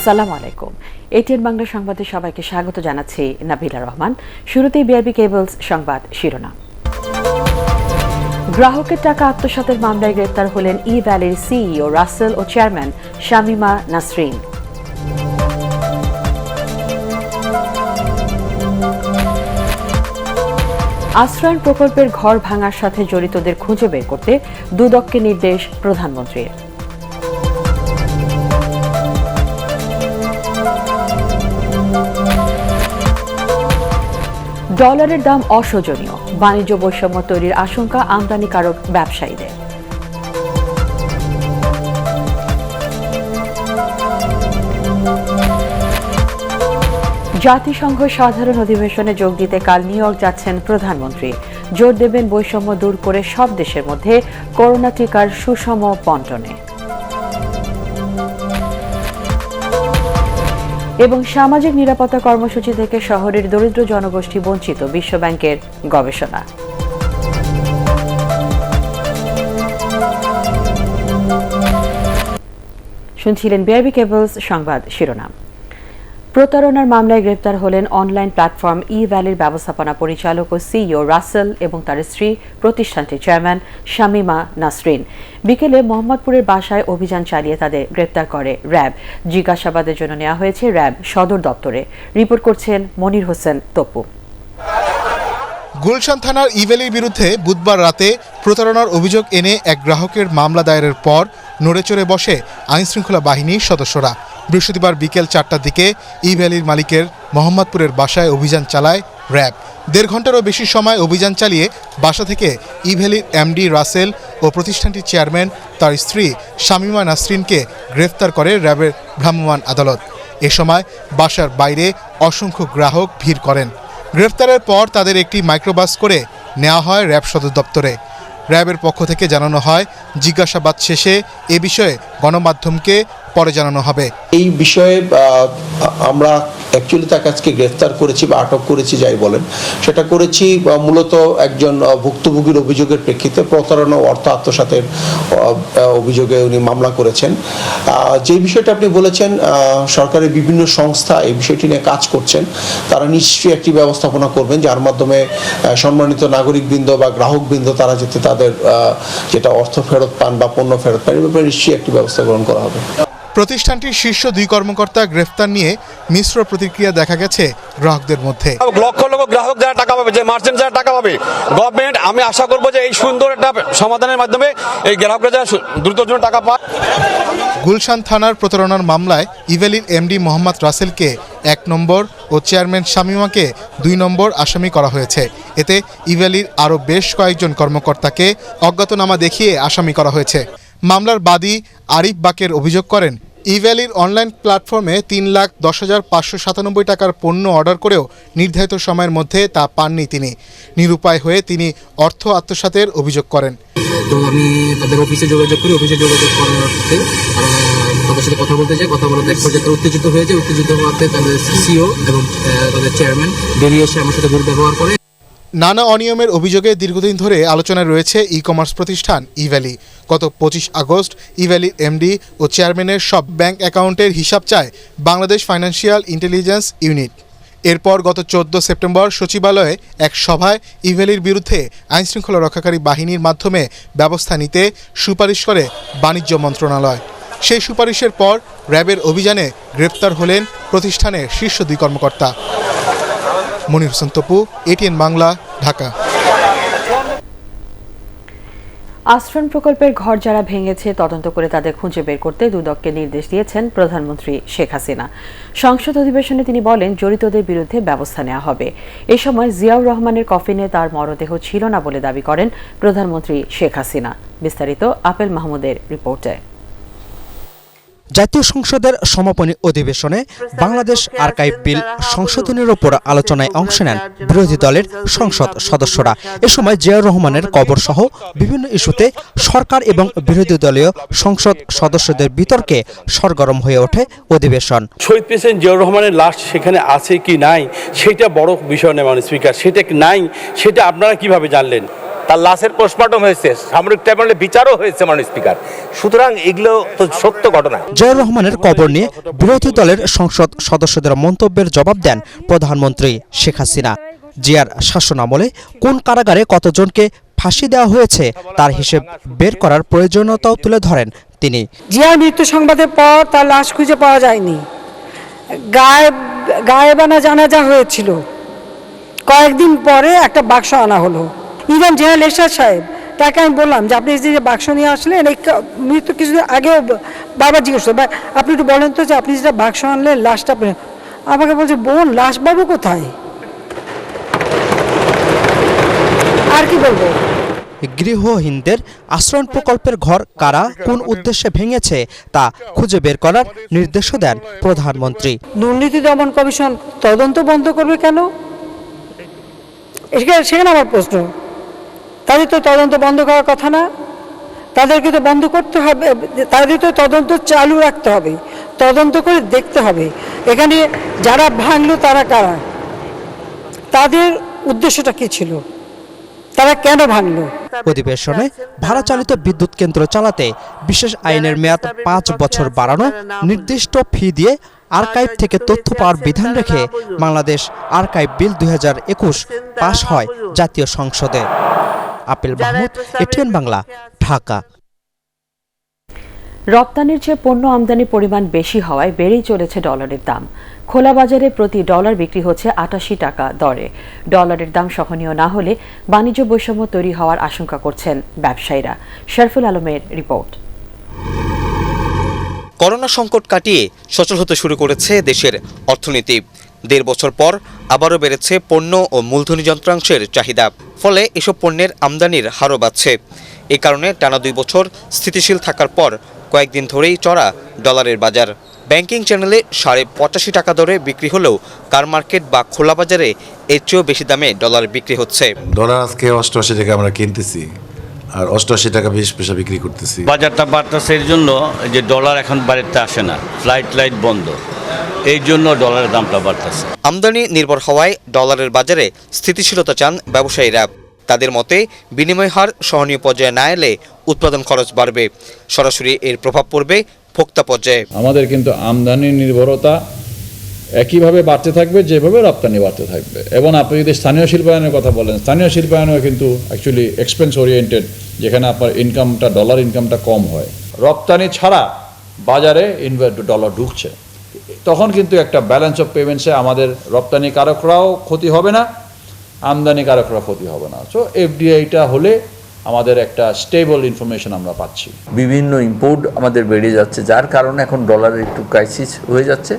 আসসালামু আলাইকুম। এটিএন বাংলা সংবাদে সবাইকে স্বাগত জানাচ্ছি নাবিলা রহমান। শুরুতেই বিআরবি কেবলস সংবাদ শিরোনাম। গ্রাহকের টাকা আত্মসাতের মামলায় গ্রেপ্তার হলেন ই ভ্যালির সিইও রাসেল ও চেয়ারম্যান শামিমা নাসরিন। আশ্রয়ণ প্রকল্পের ঘর ভাঙার সাথে জড়িতদের খুঁজে বের করতে দুদককে নির্দেশ প্রধানমন্ত্রীর। ডলারের দাম অশোচনীয়, বাণিজ্য বৈষম্য তৈরির আশঙ্কা আমদানিকারক ব্যবসায়ীদের। জাতিসংঘ সাধারণ অধিবেশনে যোগ দিতে কাল নিউ ইয়র্ক যাচ্ছেন প্রধানমন্ত্রী। জোর দেবেন বৈষম্য দূর করে সব দেশের মধ্যে করোনা টিকার সুষম বণ্টনে। এবং সামাজিক নিরাপত্তা কর্মসূচি থেকে শহরের দরিদ্র জনগোষ্ঠী বঞ্চিত, বিশ্বব্যাংকের গবেষণা। শুনছিলেন বিআরবি কেবলস সংবাদ শিরোনাম। প্রতারণার মামলায় গ্রেপ্তার হলেন অনলাইন প্ল্যাটফর্ম ই ভ্যালির ব্যবস্থাপনা পরিচালক ও সিইও রাসেল এবং তার স্ত্রী, প্রতিষ্ঠানটির চেয়ারম্যান শামিমা নাসরিন। বিকেলে মোহাম্মদপুরের বাসায় অভিযান চালিয়ে তাদের গ্রেপ্তার করে র্যাব। জিজ্ঞাসাবাদের জন্য নেওয়া হয়েছে র্যাব সদর দপ্তরে। রিপোর্ট করছেন মনির হোসেন তপু। গুলশান থানার ই ভ্যালির বিরুদ্ধে বুধবার রাতে প্রতারণার অভিযোগ এনে এক গ্রাহকের মামলা দায়েরের পর নড়েচড়ে বসে আইনশৃঙ্খলা বাহিনীর সদস্যরা। বৃহস্পতিবার বিকেল 4টার দিকে ই ভ্যালির মালিকের মোহাম্মদপুরের বাসায় অভিযান চালায় র্যাব। 1.5 ঘন্টারও বেশি সময় অভিযান চালিয়ে বাসা থেকে ই ভ্যালির এমডি রাসেল ও প্রতিষ্ঠানটির চেয়ারম্যান তার স্ত্রী শামিমা নাসরিনকে গ্রেফতার করে র্যাবের ভ্রাম্যমাণ আদালত। এ সময় বাসার বাইরে অসংখ্য গ্রাহক ভিড় করেন। গ্রেফতারের পর তাদের একটি মাইক্রোবাস করে নেওয়া হয় র্যাব সদর দপ্তরে। র্যাবের পক্ষ থেকে জানানো হয়, জিজ্ঞাসাবাদ শেষে এ বিষয়ে গণমাধ্যমকে পরে জানানো হবে। এই বিষয়ে আমরা অ্যাকচুয়ালি তাকে আজকে গ্রেফতার করেছি বা আটক করেছি, যাই বলেন, সেটা করেছি মূলত একজন ভুক্তভোগীর অভিযোগের প্রেক্ষিতে প্রতারণা ও অর্থ আত্মসাতের অভিযোগে উনি মামলা করেছেন। যে বিষয়টা আপনি বলেছেন, সরকারের বিভিন্ন সংস্থা এই বিষয়টি নিয়ে কাজ করছেন। তারা নিশ্চয়ই একটি ব্যবস্থাপনা করবেন যার মাধ্যমে সম্মানিত নাগরিকবৃন্দ বা গ্রাহকবৃন্দ তারা যাতে তাদের যেটা অর্থ ফেরত পান বা পণ্য ফেরত পান, এই ব্যাপারে নিশ্চয়ই একটি ব্যবস্থা গ্রহণ করা হবে। প্রতিষ্ঠানটির শীর্ষ 2 কর্মকর্তা গ্রেফতার নিয়ে মিশ্র প্রতিক্রিয়া দেখা গেছে গ্রাহকদের মধ্যে। লক্ষ লক্ষ গ্রাহক যারা টাকা পাবে, যে মার্চেন্ট যারা টাকা পাবে, গভর্নমেন্ট, আমি আশা করবো যে এই সুন্দর একটা সমাধানের মাধ্যমে এই গ্রাহকরা যারা দ্রুত টাকা পায়। গুলশান থানার প্রতারণার মামলায় ই ভ্যালির এমডি মোহাম্মদ রাসেলকে 1 নম্বর ও চেয়ারম্যান শামিমাকে 2 নম্বর আসামি করা হয়েছে। এতে ই ভ্যালির আরও বেশ কয়েকজন কর্মকর্তাকে অজ্ঞাতনামা দেখিয়ে আসামি করা হয়েছে। মামলার বাদী আরিফ বাকের অভিযোগ করেন, ই ভ্যালির অনলাইন প্ল্যাটফর্মে 3,10,597 টাকার পণ্য অর্ডার করেও নির্ধারিত সময়ের মধ্যে তা পাননি তিনি। নিরুপায় হয়ে তিনি অর্থ আত্মসাতের অভিযোগ করেন। তো আমি তাদের অফিসে যোগাযোগ করি, অফিসে যোগাযোগ করার তাদের সাথে কথা বলতে চাই। কথা বলতে এক পর্যায়ে উত্তেজিত হয়েছে। উত্তেজিত হওয়াতে তাদের সিইও এবং তাদের চেয়ারম্যান বেরিয়ে এসে আমার সাথে দুর্ব্যবহার করে। নানা অনিয়মের অভিযোগে দীর্ঘদিন ধরে আলোচনায় রয়েছে ই কমার্স প্রতিষ্ঠান ই ভ্যালি। গত 25 আগস্ট ই ভ্যালির এমডি ও চেয়ারম্যানের সব ব্যাংক অ্যাকাউন্টের হিসাব চায় বাংলাদেশ ফাইন্যান্সিয়াল ইন্টেলিজেন্স ইউনিট। এরপর গত 14 সেপ্টেম্বর সচিবালয়ে এক সভায় ই ভ্যালির বিরুদ্ধে আইনশৃঙ্খলা রক্ষাকারী বাহিনীর মাধ্যমে ব্যবস্থা নিতে সুপারিশ করে বাণিজ্য মন্ত্রণালয়। সেই সুপারিশের পর র্যাবের অভিযানে গ্রেপ্তার হলেন প্রতিষ্ঠানের শীর্ষ 2 কর্মকর্তা। মনির হোসেন তপু, এটিএন বাংলা, ঢাকা। আশ্রয়ণ প্রকল্পের ঘর যারা ভেঙেছে তদন্ত করে তাদের খুঁজে বের করতে দুদককে নির্দেশ দিয়েছেন প্রধানমন্ত্রী শেখ হাসিনা। সংসদ অধিবেশনে তিনি বলেন, জড়িতদের বিরুদ্ধে ব্যবস্থা নেওয়া হবে। এ সময় জিয়াউর রহমানের কফিনে তার মরদেহ ছিল না বলে দাবি করেন প্রধানমন্ত্রী শেখ হাসিনা। বিস্তারিত আপেল মাহমুদের রিপোর্টে। জাতীয় সংসদের সমাপনী অধিবেশনে বাংলাদেশ আর্কাইভ বিল সংশোধনের উপর আলোচনায় অংশ নেন বিরোধী দলের সংসদ সদস্যরা। এ সময় জিয়াউর রহমানের কবর সহ বিভিন্ন ইস্যুতে সরকার এবং বিরোধী দলীয় সংসদ সদস্যদের বিতর্কে সরগরম হয়ে ওঠে অধিবেশন। শহীদ প্রেসিডেন্ট জিয়াউর রহমানের লাশ সেখানে আছে কি নাই সেটা বড় বিষয় নয়, মাননীয় স্পিকার। সেটা নাই, সেটা আপনারা কিভাবে জানলেন? তার লাশের পোস্টমর্টম হয়েছে, সামরিক ট্রাইব্যুনালে বিচারও হয়েছে মাননীয় স্পিকার। সুতরাং এগুলো তো সত্য ঘটনা। জিয়াউর রহমানের কবর নিয়ে বিরোধী দলের সংসদ সদস্যদের মন্তব্যের জবাব দেন প্রধানমন্ত্রী শেখ হাসিনা। জিয়ার শাসনামলে কোন কারাগারে কতজনকে ফাঁসি দেওয়া হয়েছে তার হিসেব বের করার প্রয়োজনীয়তাও তুলে ধরেন তিনি। জিয়ার মৃত্যু সংবাদের পর তার লাশ খুঁজে পাওয়া যায়নি, গায়েবানা জানাজা হয়েছিল, কয়েকদিন পরে একটা বাক্স আনা হলো। ইভেন জেনারেল এরশাদ সাহেব, তাকে আমি বললাম যে আপনি যে বাক্স নিয়ে আসলেন, এই মৃত্যু কিছুদিন আগেও বারবার জিজ্ঞেস করলো, আপনি একটু বলেন তো যে আপনি যেটা বাক্স আনলেন লাশটা, আমাকে বলছে বোন লাশ বাবু কোথায়, আর কি বলবো। গৃহহীনদের আশ্রয়ণ প্রকল্পের ঘর কারা কোন উদ্দেশ্যে ভেঙেছে তা খুঁজে বের করার নির্দেশও দেন প্রধানমন্ত্রী। দুর্নীতি দমন কমিশন তদন্ত বন্ধ করবে কেন, সেখানে আমার প্রশ্ন। তাদের তো তদন্ত বন্ধ করার কথা না, তাদেরকে তো বন্ধ করতে হবে, তাদের তো তদন্ত চালু রাখতে হবে, তদন্ত করে দেখতে হবে এখানে যারা ভাঙলো তারা কারা, তাদের উদ্দেশ্যটা কি ছিল, তারা কেন ভাঙলো। অধিবেশনে ভাড়া চালিত বিদ্যুৎ কেন্দ্র চালাতে বিশেষ আইনের মেয়াদ 5 বছর বাড়ানো, নির্দিষ্ট ফি দিয়ে আর্কাইভ থেকে তথ্য পাওয়ার বিধান রেখে বাংলাদেশ আর্কাইভ বিল 2021 পাশ হয় জাতীয় সংসদে। Appeal Mahmud, ATN Bangla, Dhaka. রপ্তানির চেয়ে পণ্য আমদানির পরিমাণ বেশি হওয়ায় বেড়েই চলেছে ডলারের দাম। খোলা বাজারে প্রতি ডলার বিক্রি হচ্ছে 88 টাকা দরে। ডলারের দাম সহনীয় না হলে বাণিজ্য বৈষম্য তৈরি হওয়ার আশঙ্কা করছেন ব্যবসায়ীরা। শরফুল আলমের রিপোর্ট। করোনা সংকট কাটিয়ে সচল হতে শুরু করেছে দেশের অর্থনীতি। 1.5 বছর পর আবারও বেড়েছে পণ্য ও মূলধনী যন্ত্রাংশের চাহিদা, ফলে এসব পণ্যের আমদানির হারও বাড়ছে। এ কারণে টানা 2 বছর স্থিতিশীল থাকার পর কয়েকদিন ধরেই চড়া ডলারের বাজার। ব্যাংকিং চ্যানেলে 85 টাকা দরে বিক্রি হলেও কার মার্কেট বা খোলা বাজারে এর চেয়েও বেশি দামে ডলার বিক্রি হচ্ছে। ডলার আজকে 88 টাকা আমরা কিনতেছি আর 88 টাকা 20 পয়সা বিক্রি করতেছি। বাজারটা বাড়তেছে এর জন্য যে ডলার এখন বাড়িতে আসে না, ফ্লাইট বন্ধ, এই জন্য ডলারের দামটা বাড়তেছে। আমদানি নির্ভর হওয়ায় ডলারের বাজারে স্থিতিশীলতা চান ব্যবসায়ীরা। তাদের মতে বিনিময় হার সহনীয় পর্যায়ে না এলে উৎপাদন খরচ বাড়বে, সরাসরি এর প্রভাব পড়বে ভোক্তা পর্যায়ে। আমাদের কিন্তু আমদানি নির্ভরতা একইভাবে বাড়তে থাকবে যেভাবে রপ্তানি বাড়তে থাকবে। এবং আপনি যদি স্থানীয় শিল্পায়নের কথা বলেন, স্থানীয় শিল্পায়নও কিন্তু অ্যাকচুয়ালি এক্সপেন্স ওরিয়েন্টেড, যেখানে আপনার ইনকামটা ডলার ইনকামটা কম হয়। রপ্তানি ছাড়া বাজারে ডলার ঢুকছে, তখন কিন্তু একটা ব্যালেন্স অফ পেমেন্টসে আমাদের রপ্তানি কারকরাও ক্ষতি হবে না, আমদানি কারকরা ক্ষতি হবে না। সো এফডিআইটা হলে আমাদের একটা স্টেবল ইনফরমেশন আমরা পাচ্ছি। বিভিন্ন ইম্পোর্ট আমাদের বেড়ে যাচ্ছে, যার কারণে এখন ডলারের একটু ক্রাইসিস হয়ে যাচ্ছে।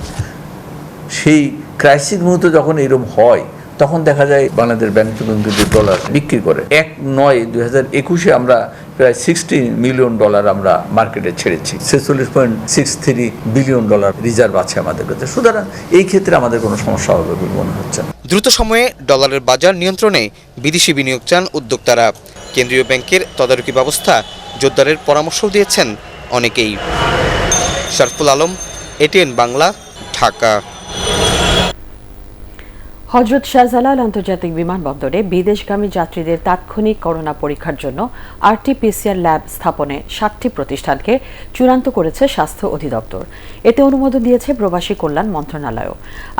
সেই ক্রাইসিস মুহূর্তে যখন এরকম হয় তখন দেখা যায় বাংলাদেশ ব্যাংক কিন্তু ডলার বিক্রি করে। 1/9/2021 আমরা প্রায় $60 মিলিয়ন আমরা মার্কেটে ছেড়েছি। 46.63 বিলিয়ন ডলার রিজার্ভ আছে আমাদের কাছে। সুতরাং এই ক্ষেত্রে আমাদের কোনো সমস্যা হবে বলে মনে হচ্ছে না। দ্রুত সময়ে ডলারের বাজার নিয়ন্ত্রণে বিদেশি বিনিয়োগ চান উদ্যোক্তারা। কেন্দ্রীয় ব্যাংকের তদারকি ব্যবস্থা জোরদারের পরামর্শ দিয়েছেন অনেকেই। শরফুল আলম, এটিএন বাংলা, ঢাকা। হযরত শাহজালাল আন্তর্জাতিক বিমানবন্দরে বিদেশগামী যাত্রীদের তাৎক্ষণিক করোনা পরীক্ষার জন্য RT-PCR ল্যাব স্থাপনে 60টি প্রতিষ্ঠানকে চূড়ান্ত করেছে স্বাস্থ্য অধিদপ্তর। এতে অনুমোদন দিয়েছে প্রবাসী কল্যাণ মন্ত্রণালয়ও।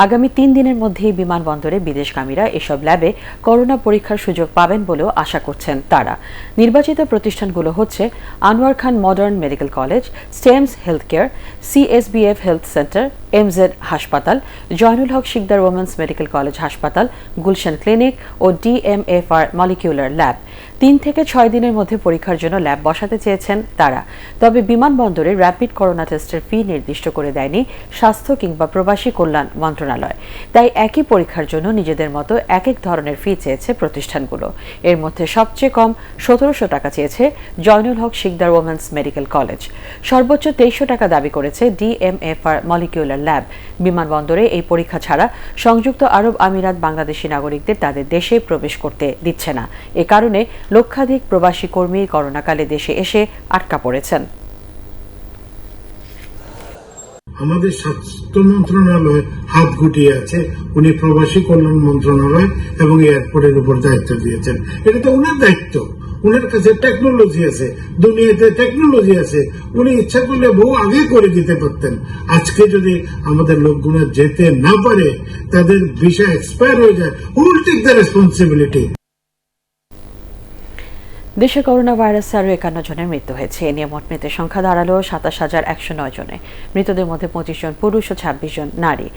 আগামী 3 দিনের মধ্যেই বিমানবন্দরে বিদেশগামীরা এসব ল্যাবে করোনা পরীক্ষার সুযোগ পাবেন বলেও আশা করছেন তারা। নির্বাচিত প্রতিষ্ঠানগুলো হচ্ছে Anwar Khan modern medical college, Stems health care, CSBF health centre, MZ হাসপাতাল, Zainul Haque Sikder women's medical college হাসপাতাল, গুলশান ক্লিনিক ও DMFR মলিকিউলার ল্যাব। 3 থেকে 6 দিনের মধ্যে পরীক্ষার জন্য ল্যাব বসাতে চেয়েছেন তারা। তবে বিমানবন্দরে র্যাপিড করোনা টেস্টের ফি নির্দিষ্ট করে দেয়নি স্বাস্থ্য কিংবা প্রবাসী কল্যাণ মন্ত্রণালয়। তাই একই পরীক্ষার জন্য নিজেদের মতো এক ধরনের ফি চেয়েছে প্রতিষ্ঠানগুলো। এর মধ্যে সবচেয়ে কম 1700 টাকা চেয়েছে Zainul Haque Sikder women's medical college. সর্বোচ্চ 2300 টাকা দাবি করেছে DMFR মলিকিউলার ল্যাব। বিমানবন্দরে এই পরীক্ষা ছাড়া সংযুক্ত আরব আমিরাত বাংলাদেশি নাগরিকদের তাদের দেশে প্রবেশ করতে দিচ্ছে না। এ কারণে লক্ষাধিক প্রবাসী কর্মী করোনাকালে দেশে এসে আটকা পড়েছেন। আমাদের স্বাস্থ্য মন্ত্রণালয় হাত গুটিয়ে আছে, উনি প্রবাসী কল্যাণ মন্ত্রণালয় এবং এয়ারপোর্টের উপর দায়িত্ব দিয়েছেন। এটা তো ওনার দায়িত্ব। উনার কাছে টেকনোলজি আছে, দুনিয়াতে টেকনোলজি আছে, উনি ইচ্ছা করলে বহু আগে করে দিতে পারতেন। আজকে যদি আমাদের লোকগুলো যেতে না পারে, তাদের ভিসা এক্সপায়ার হয়ে যায়, who will take the responsibility? দেশে করোনা ভাইরাসে আরও 51 জনের মৃত্যু হয়েছে। এ নিয়ে মোট মৃতের সংখ্যা দাঁড়ালো 27,109 জনে। মৃতদের মধ্যে 25 জন পুরুষ ও 26 জন নারী।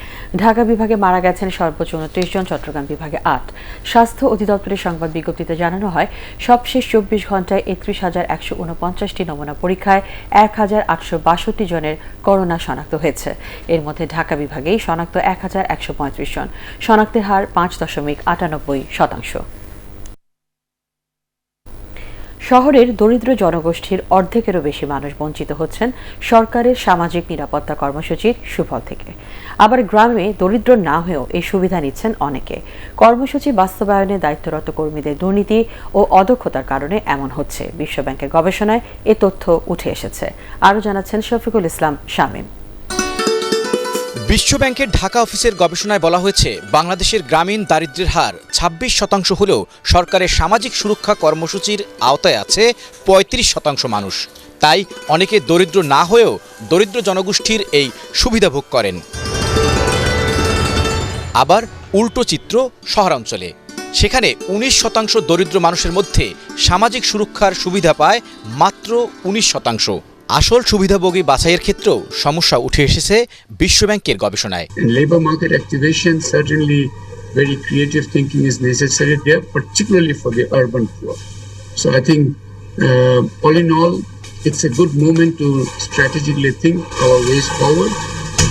ঢাকা বিভাগে মারা গেছেন সর্বোচ্চ 29 জন, চট্টগ্রাম বিভাগে 8। স্বাস্থ্য অধিদপ্তরের সংবাদ বিজ্ঞপ্তিতে জানানো হয়, সবশেষ 24 ঘন্টায় 31,149টি নমুনা পরীক্ষায় 1,862 জনের করোনা শনাক্ত হয়েছে। এর মধ্যে ঢাকা বিভাগেই শনাক্ত 1,135 জন। শনাক্তের হার 5.98%। শহরের দরিদ্র জনগোষ্ঠীর অর্ধেকেরও বেশি মানুষ বঞ্চিত হচ্ছেন সরকারের সামাজিক নিরাপত্তা কর্মসূচির সুফল থেকে। আবার গ্রামে দরিদ্র না হয়েও এই সুবিধা নিচ্ছেন অনেকে। কর্মসূচি বাস্তবায়নে দায়িত্বরত কর্মীদের দুর্নীতি ও অদক্ষতার কারণে এমন হচ্ছে। বিশ্বব্যাংকের গবেষণায় এ তথ্য উঠে এসেছে। আরও জানাচ্ছেন শফিকুল ইসলাম শামীম। বিশ্বব্যাংকের ঢাকা অফিসের গবেষণায় বলা হয়েছে, বাংলাদেশের গ্রামীণ দারিদ্র্যের হার 26% হলেও সরকারের সামাজিক সুরক্ষা কর্মসূচির আওতায় আছে 35% মানুষ। তাই অনেকে দরিদ্র না হয়েও দরিদ্র জনগোষ্ঠীর এই সুবিধা ভোগ করেন। আবার উল্টো চিত্র শহরাঞ্চলে। সেখানে 19% দরিদ্র মানুষের মধ্যে সামাজিক সুরক্ষার সুবিধা পায় মাত্র 19%। আসল সুবিধাভোগী বাছাইয়ের ক্ষেত্রেও সমস্যা উঠে এসেছে বিশ্বব্যাংকের গবেষণায়। Labor market activation, certainly very creative thinking is necessary there, particularly for the urban poor. So I think all in all, it's a good moment to strategically think our ways forward.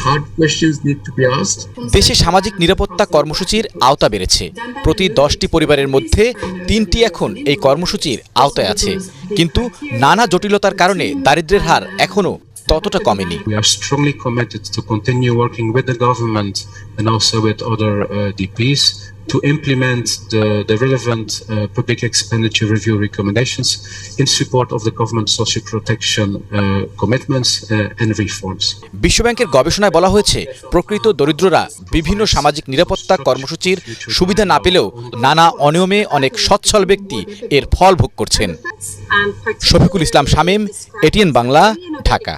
Hard questions need to be asked. দেশে সামাজিক নিরাপত্তা কর্মসূচির আওতা বেড়েছে। প্রতি 10টি পরিবারের মধ্যে 3টি এখন এই কর্মসূচির আওতায় আছে। কিন্তু নানা জটিলতার কারণে দারিদ্র্যের হার এখনো ততটা কমেনি। We are strongly committed to continue working with the government and also with other DPs to implement the relevant public expenditure review recommendations in support of the government social protection commitments and reforms. বিশ্বব্যাংকের গবেষণায় বলা হয়েছে, প্রকৃত দরিদ্ররা বিভিন্ন সামাজিক নিরাপত্তা কর্মসূচির সুবিধা না পেলেও নানা অনিয়মে অনেক সচ্ছল ব্যক্তি এর ফল ভোগ করছেন। শফিকুল ইসলাম শামীম, এটিএন বাংলা, ঢাকা।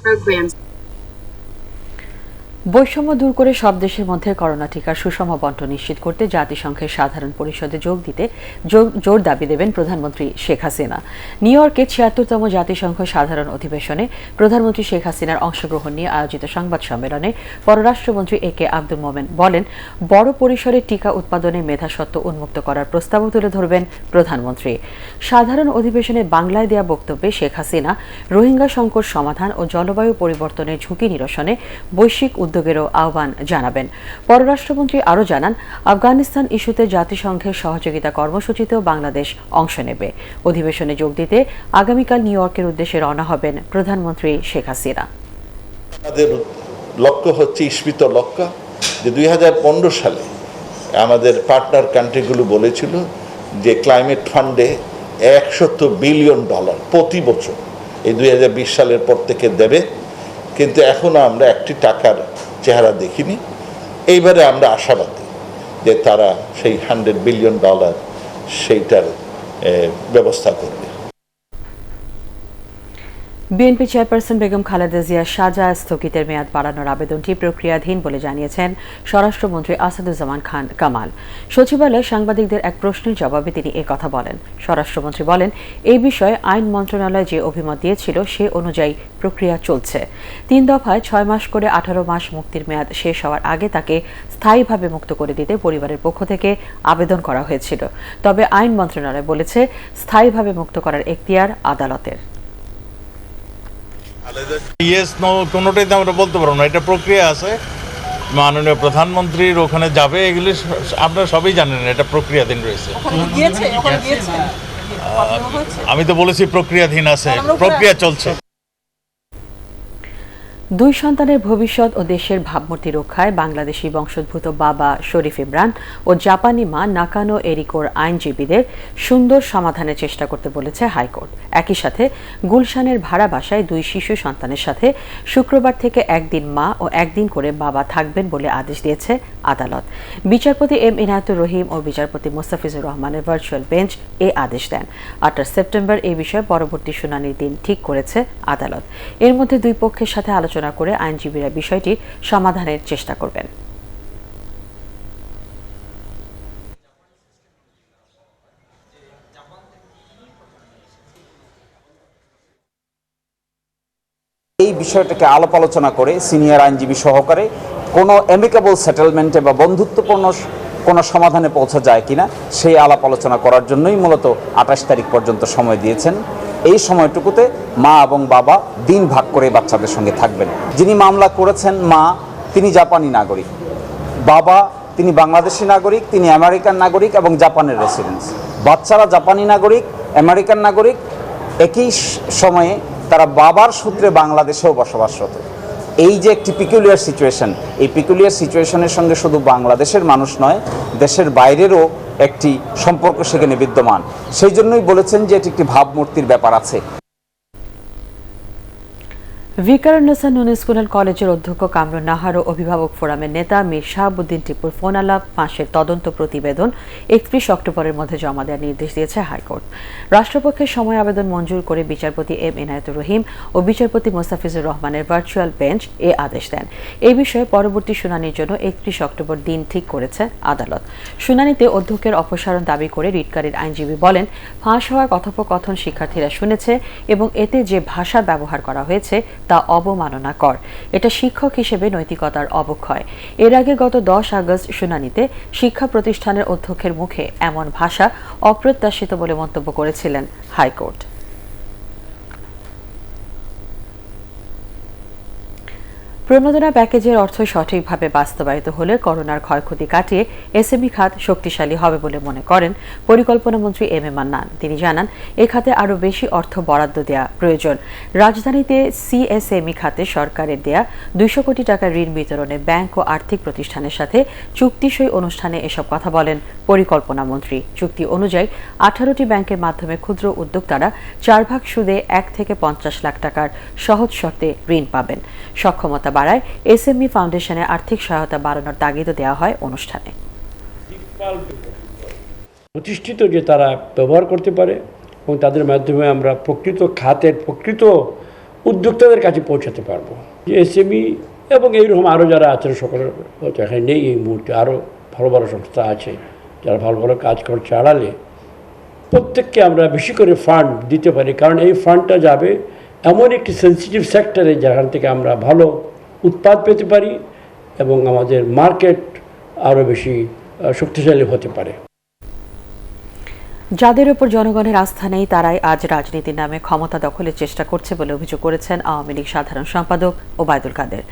বৈষম্য দূর করে সব দেশের মধ্যে করোনা টিকার সুষম বণ্টন নিশ্চিত করতে জাতিসংঘের সাধারণ পরিষদে যোগ দিতে জোর দাবি দেবেন প্রধানমন্ত্রী শেখ হাসিনা। নিউ ইয়র্কে ৭৬তম জাতিসংঘ সাধারণ অধিবেশনে প্রধানমন্ত্রী শেখ হাসিনার অংশগ্রহণ নিয়ে আয়োজিত সংবাদ সম্মেলনে পররাষ্ট্রমন্ত্রী এ.কে আব্দুল মোমেন বলেন, বড় পরিসরে টিকা উৎপাদনে মেধাস্বত্ব উন্মুক্ত করার প্রস্তাবও তুলে ধরবেন প্রধানমন্ত্রী। সাধারণ অধিবেশনে বাংলায় দেয়া বক্তব্যে শেখ হাসিনা রোহিঙ্গা সংকট সমাধান ও জলবায়ু পরিবর্তনের ঝুঁকি নিরসনে বৈশ্বিক উদ্যোগেরও আহ্বান জানাবেন। পররাষ্ট্রমন্ত্রী আরও জানান, আফগানিস্তান ইস্যুতে জাতিসংঘের সহযোগিতা কর্মসূচিতেও বাংলাদেশ অংশ নেবে। অধিবেশনে যোগ দিতে আগামীকাল নিউ ইয়র্কের উদ্দেশ্যে রওনা হবেন প্রধানমন্ত্রী শেখ হাসিনা। আমাদের লক্ষ্য হচ্ছে স্ফীত লক্ষ্য, যে 2015 সালে আমাদের পার্টনার কান্ট্রিগুলো বলেছিল যে ক্লাইমেট ফান্ডে $100 বিলিয়ন প্রতি বছর এই 2020 সালের পর থেকে দেবে, কিন্তু এখনো আমরা একটি টাকার চেহারা দেখিনি। এইবারে আমরা আশাবাদী যে তারা সেই $100 বিলিয়ন সেইটার ব্যবস্থা করবে। বিএনপি চেয়ারপারসন বেগম খালেদা জিয়ার সাজা স্থগিতের মেয়াদ বাড়ানোর আবেদনটি প্রক্রিয়াধীন বলে জানিয়েছেন স্বরাষ্ট্রমন্ত্রী আসাদুজ্জামান খান কামাল। সচিবালয়ে সাংবাদিকদের এক প্রশ্নের জবাবে তিনি কথা বলেন। স্বরাষ্ট্রমন্ত্রী বলেন, এই বিষয়ে আইন মন্ত্রণালয় যে অভিমত দিয়েছিল সে অনুযায়ী প্রক্রিয়া চলছে। 3 দফায় 6 মাস করে 18 মাস মুক্তির মেয়াদ শেষ হওয়ার আগে তাকে স্থায়ীভাবে মুক্ত করে দিতে পরিবারের পক্ষ থেকে আবেদন করা হয়েছিল। তবে আইন মন্ত্রণালয় বলেছে, স্থায়ীভাবে মুক্ত করার এখতিয়ার আদালতের। কোনোটাই তো আমরা বলতে পারবো না, এটা প্রক্রিয়া আছে, মাননীয় প্রধানমন্ত্রীর ওখানে যাবে, এগুলি আপনারা সবই জানেন, এটা প্রক্রিয়াধীন রয়েছে। আমি তো বলেছি প্রক্রিয়াধীন আছে, প্রক্রিয়া চলছে। দুই সন্তানের ভবিষ্যৎ ও দেশের ভাবমূর্তি রক্ষায় বাংলাদেশি বংশোদ্ভূত বাবা শরীফ ইমরান ও জাপানি মা নাকানো এরিকোর আইনজীবীদের সুন্দর সমাধানের চেষ্টা করতে বলেছে হাইকোর্ট। একই সাথে গুলশানের ভাড়া বাসায় দুই শিশু সন্তানের সাথে শুক্রবার থেকে একদিন মা ও একদিন করে বাবা থাকবেন বলে আদেশ দিয়েছে আদালত। বিচারপতি এম ইনায়েতুর রহিম ও বিচারপতি মোস্তাফিজুর রহমানের ভার্চুয়াল বেঞ্চ এ আদেশ দেন। 28 সেপ্টেম্বর এই বিষয়ে পরবর্তী শুনানির দিন ঠিক করেছে আদালত। এর মধ্যে দুই পক্ষের সাথে আলোচনা করে আইনজীবীরা বিষয়টি সমাধানের চেষ্টা করবেন। এই বিষয়টাকে আলাপ আলোচনা করে সিনিয়র আইনজীবী সহকারে কোনো অ্যামিকেবল সেটেলমেন্টে বা বন্ধুত্বপূর্ণ কোনো সমাধানে পৌঁছা যায় কিনা সেই আলাপ আলোচনা করার জন্যই মূলত 28 তারিখ পর্যন্ত সময় দিয়েছেন। এই সময়টুকুতে মা এবং বাবা দিন ভাগ করে বাচ্চাদের সঙ্গে থাকবেন। যিনি মামলা করেছেন মা, তিনি জাপানি নাগরিক, বাবা তিনি বাংলাদেশি নাগরিক, তিনি আমেরিকান নাগরিক এবং জাপানের রেসিডেন্স। বাচ্চারা জাপানি নাগরিক, আমেরিকান নাগরিক, একই সময়ে তারা বাবার সূত্রে বাংলাদেশেও বসবাসরত। এই যে একটি পিকুলিয়ার সিচুয়েশন, এই পিকুলিয়ার সিচুয়েশনের সঙ্গে শুধু বাংলাদেশের মানুষ নয়, দেশের বাইরেরও একটি সম্পর্ক সেখানে বিদ্যমান। সেই জন্যই বলেছেন যে এটি একটি ভাবমূর্তির ব্যাপার আছে। ভিকারুন্নেসা নুন স্কুল অ্যান্ড কলেজের অধ্যক্ষ কামরুন নাহার ও অভিভাবক ফোরামের নেতা মীর শাহাবুদ্দিন টিপুর ফোন আলাপ ফাঁসের তদন্ত প্রতিবেদন 31 অক্টোবরের মধ্যে জমা দেওয়ার নির্দেশ দিয়েছে হাইকোর্ট। রাষ্ট্রপক্ষের সময় আবেদন মঞ্জুর করে বিচারপতি এম ইনায়েতুর রহিম ও বিচারপতি মোস্তাফিজুর রহমানের ভার্চুয়াল বেঞ্চ এ আদেশ দেন। এই বিষয়ে পরবর্তী শুনানির জন্য 31 অক্টোবর দিন ঠিক করেছে আদালত। শুনানিতে অধ্যক্ষের অপসারণ দাবি করে রিটকারীর আইনজীবী বলেন, ফাঁস হওয়ার কথোপকথন শিক্ষার্থীরা শুনেছে এবং এতে যে ভাষা ব্যবহার করা হয়েছে তা অবমাননাকর। এটা শিক্ষক হিসেবে নৈতিকতার অবক্ষয়। এর আগে গত 10 আগস্ট শুনানিতে শিক্ষা প্রতিষ্ঠানের অধ্যক্ষের মুখে এমন ভাষা অপ্রত্যাশিত বলে মন্তব্য করেছিলেন হাইকোর্ট। প্রণোদনা প্যাকেজের অর্থ সঠিকভাবে বাস্তবায়িত হলে করোনার ক্ষয়ক্ষতি কাটিয়ে এসএমই খাত শক্তিশালী হবে বলে মনে করেন পরিকল্পনা মন্ত্রী এম এ মান্নান। তিনি জানান, এ খাতে আরও বেশি অর্থ বরাদ্দ দেওয়া প্রয়োজন। রাজধানীতে সিএসএমই খাতে সরকারের দেয়া 200 কোটি টাকার ঋণ বিতরণে ব্যাংক ও আর্থিক প্রতিষ্ঠানের সাথে চুক্তিসই অনুষ্ঠানে এসব কথা বলেন পরিকল্পনা মন্ত্রী। চুক্তি অনুযায়ী 18টি ব্যাংকের মাধ্যমে ক্ষুদ্র উদ্যোক্তারা 4 ভাগ সুদে 1 থেকে 50 লাখ টাকার সহজ শর্তে ঋণ পাবেন। সক্ষমতা বাড়ায় এসএমই ফাউন্ডেশনের আর্থিক সহায়তা বাড়ানোর তাগিদও দেওয়া হয় অনুষ্ঠানে। প্রতিষ্ঠিত যে তারা ব্যবহার করতে পারে এবং তাদের মাধ্যমে আমরা প্রকৃত খাতের প্রকৃত উদ্যোক্তাদের কাছে পৌঁছাতে পারবো। যে এসএমই এবং এইরকম আরও যারা আছেন সকলের হয়তো এখানে নেই এই মুহূর্তে, আরও ভালো ভালো সংস্থা আছে যারা ভালো ভালো কাজ করছে আড়ালে, প্রত্যেককে আমরা বেশি করে ফান্ড দিতে পারি। কারণ এই ফান্ডটা যাবে এমন একটি সেন্সিটিভ সেক্টরে যেখান থেকে আমরা ভালো উৎপাদ পেতে পারি এবং আমাদের মার্কেট আরও বেশি শক্তিশালী হতে পারে। যাদের উপর জনগণের আস্থা নেই তারাই আজ রাজনীতির নামে ক্ষমতা দখলের চেষ্টা করছে বলে অভিযোগ করেছেন আওয়ামী লীগ সাধারণ সম্পাদক ওবায়দুল কাদের।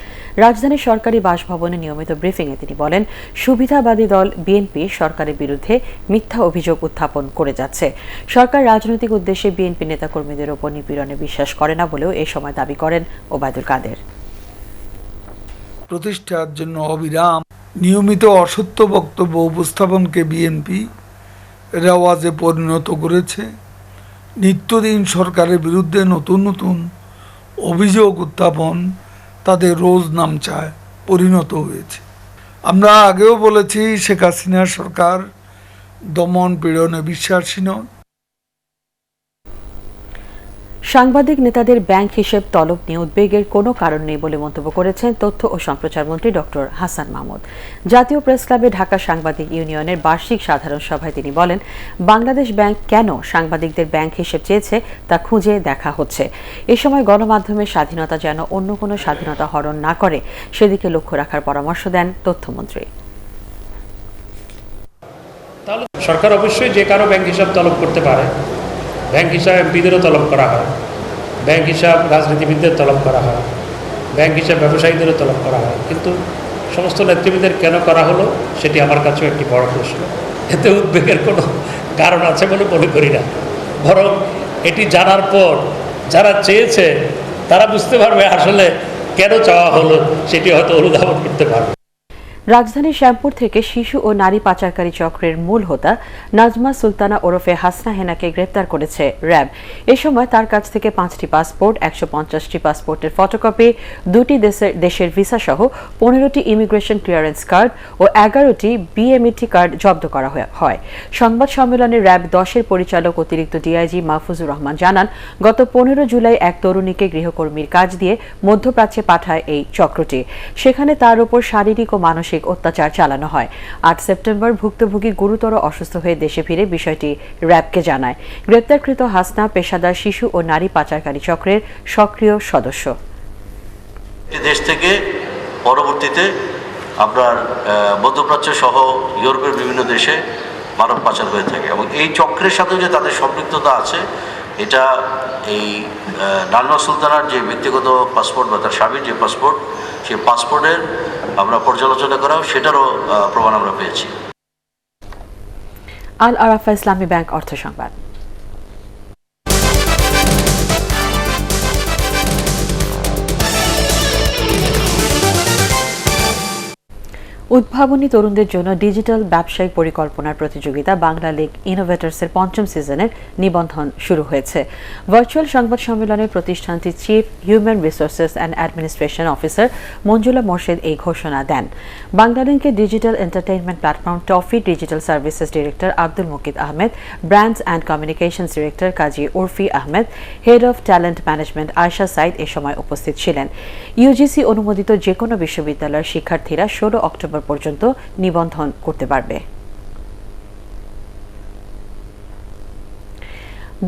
রাজধানীর সরকারি বাসভবনে নিয়মিত ব্রিফিংয়ে তিনি বলেন, সুবিধাবাদী দল বিএনপি সরকারের বিরুদ্ধে মিথ্যা অভিযোগ উত্থাপন করে যাচ্ছে। সরকার রাজনৈতিক উদ্দেশ্যে বিএনপি নেতাকর্মীদের ওপর নিপীড়নে বিশ্বাস করে না বলেও এই সময় দাবি করেন ওবায়দুল কাদের। প্রতিষ্ঠার জন্য অবিরাম নিয়মিত অসত্য বক্তব্য উপস্থাপনকে বিএনপি রেওয়াজে পরিণত করেছে। নিত্যদিন সরকারের বিরুদ্ধে নতুন নতুন অভিযোগ উত্থাপন তাদের রোজ নামচায় পরিণত হয়েছে। আমরা আগেও বলেছি, শেখ হাসিনা সরকার দমন পীড়নে বিশ্বাসী নয়। সাংবাদিক নেতাদের ব্যাংক হিসেব তলব নিয়ে উদ্বেগের কোনো কারণ নেই বলে মন্তব্য করেছেন তথ্য ও সম্প্রচার মন্ত্রী ডক্টর হাসান মাহমুদ। জাতীয় প্রেস ক্লাবে ঢাকা সাংবাদিক ইউনিয়নের বার্ষিক সাধারণ সভায় তিনি বলেন, বাংলাদেশ ব্যাংক কেন সাংবাদিকদের ব্যাংক হিসেব চেয়েছে তা খুঁজে দেখা হচ্ছে। এ সময় গণমাধ্যমের স্বাধীনতা যেন অন্য কোনো স্বাধীনতা হরণ না করে সেদিকে লক্ষ্য রাখার পরামর্শ দেন তথ্যমন্ত্রী। সরকার অবশ্যই যে কারো ব্যাংক হিসাব তলব করতে পারে। ব্যাংক হিসাব এমপিদেরও তলব করা হয়, ব্যাংক হিসাব রাজনীতিবিদদের তলব করা হয়, ব্যাংক হিসাব ব্যবসায়ীদেরও তলব করা হয়। কিন্তু সমস্ত নেতৃবৃন্দের কেন করা হলো সেটি আমার কাছেও একটি বড় প্রশ্ন। এতে উদ্বেগের কোনো কারণ আছে বলে মনে করি না। বরং এটি জানার পর যারা চেয়েছে তারা বুঝতে পারবে আসলে কেন চাওয়া হলো সেটি হয়তো অনুধাবন করতে পারবে। রাজধানীর শ্যামপুর থেকে শিশু ও নারী পাচারকারী চক্রের মূল হোতা নাজমা সুলতানা ওরফে হাসনা হেনাকে গ্রেপ্তার করেছে র্যাব। এ সময় তার কাছ থেকে 5টি পাসপোর্ট, 150টি পাসপোর্টের ফটোকপি, 2টি দেশের ভিসা সহ 15টি ইমিগ্রেশন ক্লিয়ারেন্স কার্ড ও 11টি বিএমইটি কার্ড জব্দ করা হয়। সংবাদ সম্মেলনে র্যাব 10-এর পরিচালক অতিরিক্ত ডিআইজি মাহফুজুর রহমান জানান, গত 15 জুলাই এক তরুণীকে গৃহকর্মীর কাজ দিয়ে মধ্যপ্রাচ্যে পাঠায় এই চক্রটি। সেখানে তার উপর শারীরিক ও মানসিক অত্যাচার চালানো হয়। 8 সেপ্টেম্বর ভুক্তভোগী গুরুতর অসুস্থ হয়ে দেশে ফিরে বিষয়টি র্যাবকে জানায়। গ্রেপ্তারকৃত হাসনা পেশাদার শিশু ও নারী পাচারকারী চক্রের সক্রিয় সদস্য। দেশ থেকে পরবর্তীতে আপনার মধ্যপ্রাচ্য সহ ইউরোপের বিভিন্ন দেশে মানব পাচার হয়ে থাকে এবং এই চক্রের সাথে যে তাদের সম্পৃক্ততা আছে এটা এই নাজমা সুলতানার যে ব্যক্তিগত পাসপোর্ট বা তার স্বামীর যে পাসপোর্ট, সেই পাসপোর্টের আমরা পর্যালোচনা করাও সেটারও প্রমাণ আমরা পেয়েছি। আল আরাফা ইসলামী ব্যাংক অর্থ সংবাদ। উদ্ভাবনী তরুণদের জন্য ডিজিটাল ব্যবসায়িক পরিকল্পনার প্রতিযোগিতা বাংলা লিগ ইনোভেটরসের 5ম সিজনের নিবন্ধন শুরু হয়েছে। ভার্চুয়াল সংবাদ সম্মেলনে প্রতিষ্ঠানটির chief human resources and administration officer Manjula Morshed এই ঘোষণা দেন। বাংলা লিংকের digital entertainment platform Toffee digital services director Abdul Mukit Ahmed, brands and communications director Kazi Urfi Ahmed, head of talent management Ayesha Sayeed এ সময় উপস্থিত ছিলেন। ইউজিসি অনুমোদিত যে কোনো বিশ্ববিদ্যালয়ের শিক্ষার্থীরা 16 অক্টোবর পর্যন্ত নিবন্ধন করতে পারবে।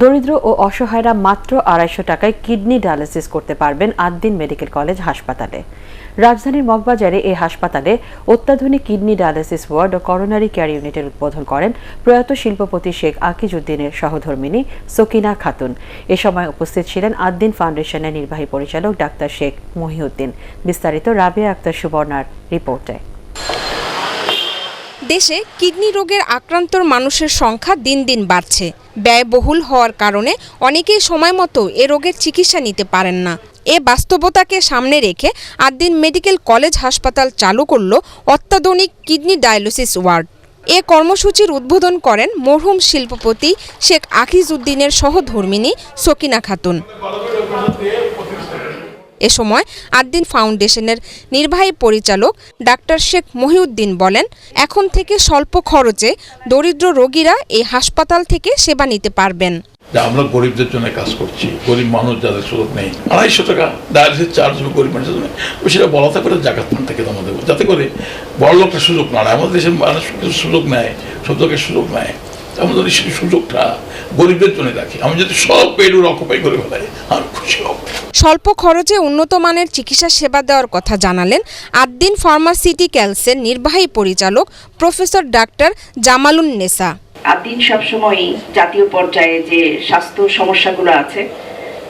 দরিদ্র ও অসহায়রা মাত্র 250 টাকায় কিডনি ডায়ালিসিস করতে পারবেন আদ্দিন মেডিকেল কলেজ হাসপাতালে। রাজধানীর মগবাজারে এই হাসপাতালে অত্যাধুনিক কিডনি ডায়ালিসিস ওয়ার্ড ও করোনারি কেয়ার ইউনিটের উদ্বোধন করেন প্রয়াত শিল্পপতি শেখ আকিজউদ্দিনের সহধর্মিণী সকিনা খাতুন। এ সময় উপস্থিত ছিলেন আদ্দিন ফাউন্ডেশনের নির্বাহী পরিচালক ডাক্তার শেখ মহিউদ্দিন। বিস্তারিত রাবিয়া আক্তার সুবর্ণার রিপোর্টে। দেশে কিডনি রোগের আক্রান্তর মানুষের সংখ্যা দিন দিন বাড়ছে। ব্যয়বহুল হওয়ার কারণে অনেকেই সময় মতো এ রোগের চিকিৎসা নিতে পারেন না। এ বাস্তবতাকে সামনে রেখে আদ্দিন মেডিকেল কলেজ হাসপাতাল চালু করল অত্যাধুনিক কিডনি ডায়ালিসিস ওয়ার্ড। এ কর্মসূচির উদ্বোধন করেন মরহুম শিল্পপতি শেখ আকিজউদ্দিনের সহধর্মিণী সকিনা খাতুন। এ সময় আদ্দিন ফাউন্ডেশনের নির্বাহী পরিচালক ডাক্তার শেখ মহিউদ্দিন বলেন, এখন থেকে স্বল্প খরচে দরিদ্র রোগীরা এই হাসপাতাল থেকে সেবা নিতে পারবেন। আমরা গরিবদের জন্য কাজ করছি, গরিব মানুষ যাদের সুযোগ নেই, 250 টাকা ডায়ালিসিস চার্জ গরিব মানুষের জন্য, সেটা বলা থাকবে জাকাত ফান্ড থেকে জমা দেবো, যাতে করে বড় লোকটা সুযোগ না নেয়। আমাদের দেশের মানুষ কিছু সুযোগ নেয়, সব লোকের সুযোগ নেয়। আমরা যদি সেই সুযোগটা গরিবদের জন্য রাখি, আমি যদি সব পেডুর অকুপাই করে ফেলাই, আমি খুশি হব। স্বল্প খরচে উন্নত মানের চিকিৎসা সেবা দেওয়ার কথা জানালেন আদ্দিন ফার্মাসিউটিক্যালসের নির্বাহী পরিচালক প্রফেসর ডাক্তার জামালুন নেসা। আদ্দিন সবসময় জাতীয় পর্যায়ে যে স্বাস্থ্য সমস্যাগুলো আছে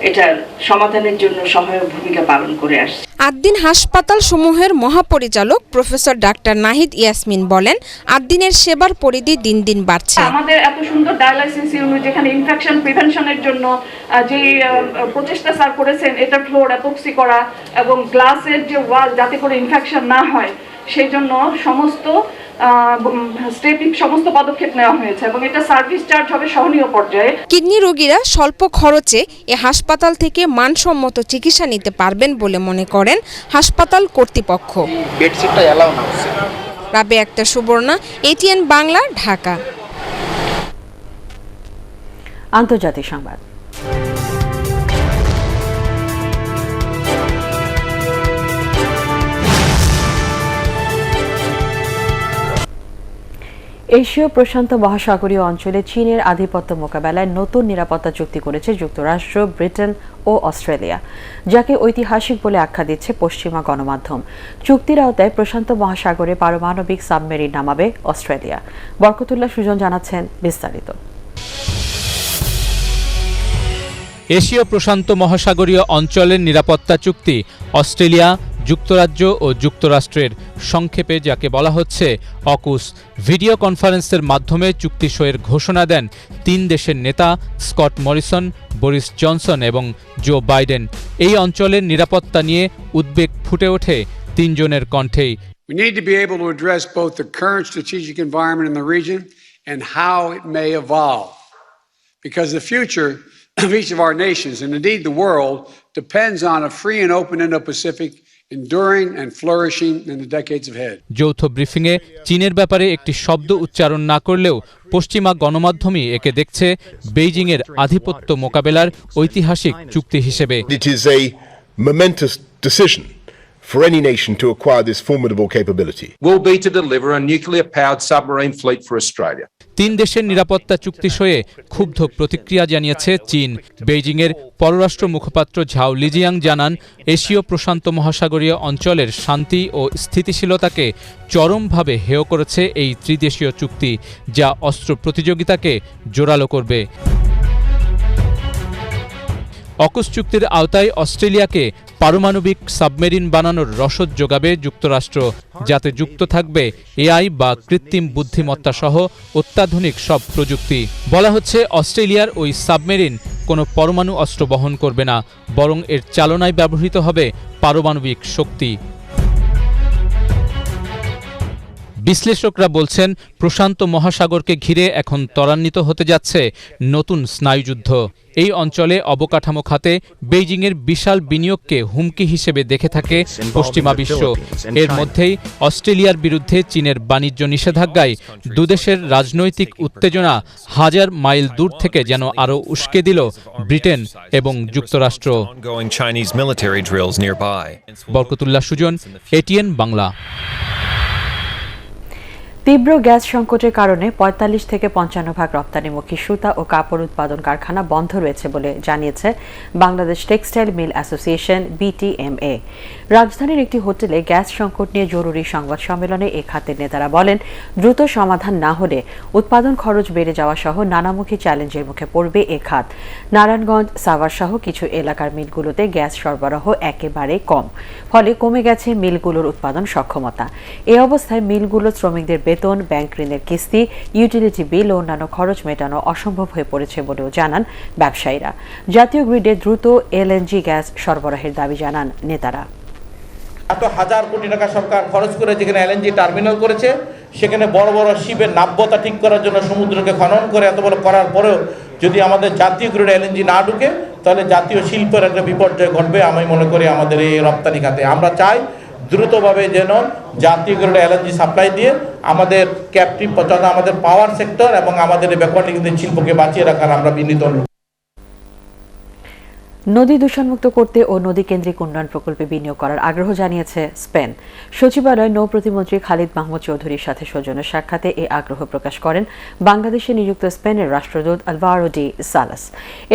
এটার সমাধানের জন্য সহায়ক ভূমিকা পালন করে আসছে। আদ্দিন হাসপাতাল সমূহের মহাপরিচালক প্রফেসর ডাক্তার নাহিদ ইয়াসমিন বলেন, আদ্দিনের সেবার পরিধি দিন দিন বাড়ছে। আমাদের এত সুন্দর ডায়ালাইসিস ইউনিট যেখানে ইনফেকশন প্রিভেনশনের জন্য যে প্রচেষ্টা স্যার করেছেন, এটা ফ্লোর অ্যাপক্সি করা এবং গ্লাসের যে ওয়াল যাতে করে ইনফেকশন না হয় সেই জন্য সমস্ত পদক্ষেপ নেওয়া হয়েছে এবং এটা সার্ভিস চার্জ হবে সহনীয় পর্যায়ে। কিডনি রোগীরা স্বল্প খরচে এ হাসপাতাল থেকে মানসম্মত চিকিৎসা নিতে পারবেন বলে মনে করেন হাসপাতাল কর্তৃপক্ষ। রাবিয়া আক্তার সুবর্ণা, এটিএন বাংলা, ঢাকা। আন্তর্জাতিক সংবাদ। এশীয় প্রশান্ত মহাসাগরীয় অঞ্চলে চীনের আধিপত্য মোকাবেলায় নতুন নিরাপত্তা চুক্তি করেছে যুক্তরাষ্ট্র, ব্রিটেন ও অস্ট্রেলিয়া, যাকে ঐতিহাসিক বলে আখ্যা দিচ্ছে পশ্চিমা গণমাধ্যম। চুক্তির আওতায় প্রশান্ত মহাসাগরে পারমাণবিক সাবমেরিন নামাবে অস্ট্রেলিয়া। বরকতুল্লাহ সুজন জানাচ্ছেন বিস্তারিত। এশীয় প্রশান্ত মহাসাগরীয় অঞ্চলের নিরাপত্তা চুক্তি অস্ট্রেলিয়া, যুক্তরাজ্য ও যুক্তরাষ্ট্রের, সংক্ষেপে যাকে বলা হচ্ছে অকুস, ভিডিও কনফারেন্সের মাধ্যমে চুক্তি সইয়ের ঘোষণা দেন 3 দেশের নেতা স্কট মরিসন, বরিস জনসন এবং জো বাইডেন। এই অঞ্চলের নিরাপত্তা নিয়ে উদ্বেগ ফুটে ওঠে তিনজনের কণ্ঠেই। We need to be able to address both the current strategic environment in the region and how it may evolve. Because the future of each of our nations, and indeed the world, depends on a free and open Indo-Pacific enduring and flourishing in the decades ahead. যৌথ ব্রিফিংয়ে চীনের ব্যাপারে একটি শব্দ উচ্চারণ না করলেও পশ্চিমা গণমাধ্যমই একে দেখছে বেইজিংয়ের আধিপত্য মোকাবেলার ঐতিহাসিক চুক্তি হিসেবে। It is a momentous decision for any nation to acquire this formidable capability. Will be to deliver a nuclear-powered submarine fleet for Australia. তিন দেশের নিরাপত্তা চুক্তি সয়ে ক্ষুব্ধ প্রতিক্রিয়া জানিয়েছে চীন। বেইজিংয়ের পররাষ্ট্র মুখপাত্র ঝাও লিজিয়াং জানান, এশীয় প্রশান্ত মহাসাগরীয় অঞ্চলের শান্তি ও স্থিতিশীলতাকে চরমভাবে হেয় করেছে এই ত্রিদেশীয় চুক্তি, যা অস্ত্র প্রতিযোগিতাকে জোরালো করবে। অকুস চুক্তির আওতায় অস্ট্রেলিয়াকে পারমাণবিক সাবমেরিন বানানোর রসদ যোগাবে যুক্তরাষ্ট্র, যাতে যুক্ত থাকবে এআই বা কৃত্রিম বুদ্ধিমত্তা সহ অত্যাধুনিক সব প্রযুক্তি। বলা হচ্ছে অস্ট্রেলিয়ার ওই সাবমেরিন কোনো পরমাণু অস্ত্র বহন করবে না, বরং এর চালনায় ব্যবহৃত হবে পারমাণবিক শক্তি। বিশ্লেষকরা বলছেন, প্রশান্ত মহাসাগরকে ঘিরে এখন ত্বরান্বিত হতে যাচ্ছে নতুন স্নায়ুযুদ্ধ। এই অঞ্চলে অবকাঠামো খাতে বেইজিংয়ের বিশাল বিনিয়োগকে হুমকি হিসেবে দেখে থাকে পশ্চিমা বিশ্ব। এর মধ্যেই অস্ট্রেলিয়ার বিরুদ্ধে চীনের বাণিজ্য নিষেধাজ্ঞায় দুদেশের রাজনৈতিক উত্তেজনা হাজার মাইল দূর থেকে যেন আরও উস্কে দিল ব্রিটেন এবং যুক্তরাষ্ট্র। বরকতুল্লাহ সুজন, এটিএন বাংলা। তীব্র গ্যাস সংকটের কারণে ৪৫ থেকে ৫৫ রপ্তানিমুখী সুতা ও কাপড় উৎপাদন কারখানা বন্ধ রয়েছে বলে জানিয়েছে Bangladesh textile mill association BTMA। রাজধানীর একটি হোটেলে গ্যাস সংকট নিয়ে জরুরি সংবাদ সম্মেলনে এ খাতের নেতারা বলেন, দ্রুত সমাধান না হলে উৎপাদন খরচ বেড়ে যাওয়া সহ নানামুখী চ্যালেঞ্জের মুখে পড়বে এ খাত। নারায়ণগঞ্জ, সাভার সহ কিছু এলাকার মিলগুলোতে গ্যাস সরবরাহ একেবারে কম, ফলে কমে গেছে মিলগুলোর উৎপাদন সক্ষমতা। এ অবস্থায় মিলগুলোর শ্রমিকদের বেতন, ব্যাংক ঋণের কিস্তি, ইউটিলিটি বিল ও অন্যান্য খরচ মেটানো অসম্ভব হয়ে পড়েছে বলেও জানান ব্যবসায়ীরা। জাতীয় গ্রিডে দ্রুত LNG গ্যাস সরবরাহের দাবি জানান নেতারা। এত হাজার কোটি টাকা সরকার খরচ করে যেখানে LNG টার্মিনাল করেছে, সেখানে বড় বড় শিপের নাব্যতা ঠিক করার জন্য সমুদ্রকে খনন করে এত বড় করার পরেও যদি আমাদের জাতীয় গ্রিডে LNG না ঢুকে, তাহলে জাতীয় শিল্পের একটা বিপর্যয় ঘটবে। আমি মনে করি আমাদের এই রপ্তানি খাতে আমরা চাই দ্রুতভাবে যেন জাতীয় গ্রিডে LNG সাপ্লাই দিয়ে আমাদের ক্যাপটিভ তথা আমাদের পাওয়ার সেক্টর এবং আমাদের ব্যাকওয়ার্ড শিল্পকে বাঁচিয়ে রাখার আমরা বিনীত অনুরোধ। নদী দূষণমুক্ত করতে ও নদী কেন্দ্রিক উন্নয়ন প্রকল্পে বিনিয়োগ করার আগ্রহ জানিয়েছে স্পেন। সচিবালয় নৌ প্রতিমন্ত্রী খালিদ মাহমুদ চৌধুরীর সাথে সৌজন্য সাক্ষাতে এই আগ্রহ প্রকাশ করেন বাংলাদেশে নিযুক্ত স্পেনের রাষ্ট্রদূত আলভারো ডি সালাস।